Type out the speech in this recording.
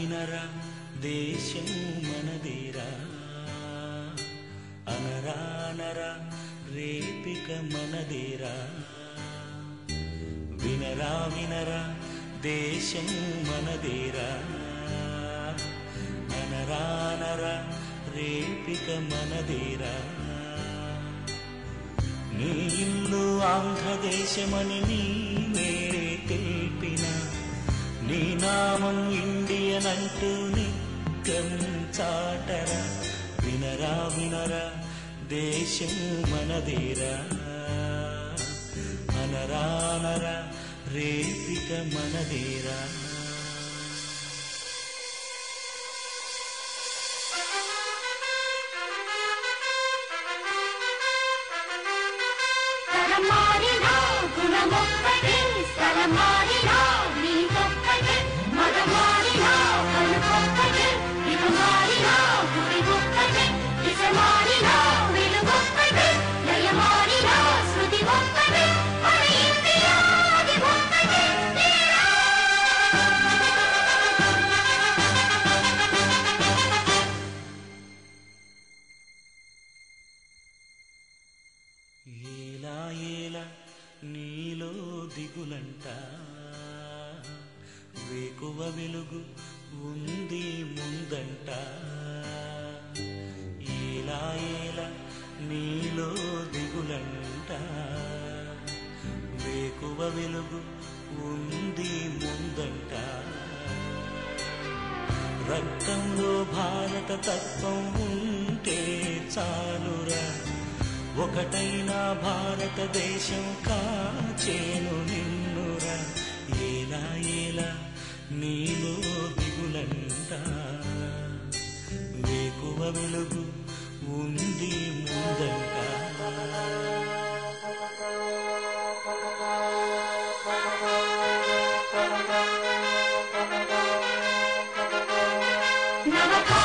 వినరా దేశం మనదేరా అనరానరా రేపిక మనదేరా వినరా వినరా దేశం మనదేరా అనరానరా రేపిక మనదేరా నీ ఇల్లు ఆంధ్రదేశమని నీవే తెలిపిన నీ నామం ఇండియన్ అంటూ నిత్యం చాటరా వినరా వినరా దేశం మనదేరా అనరానరా రేపిక మనదేరా ఏలా ఏలా నీలో దిగులంట వేకువ వెలుగు ఉంది ముందంట ఏలా ఏలా నీలో దిగులంట వేకువ వెలుగు ఉంది ముందంట రక్తంలో భారత తత్వం ఉంటే చాలురా ఒకటైనా భారతదేశం కాచేను నిన్నురా ఏలా ఏలా నీలో దిగులంట వేకువ వెలుగు ఉంది ముందంట నవకా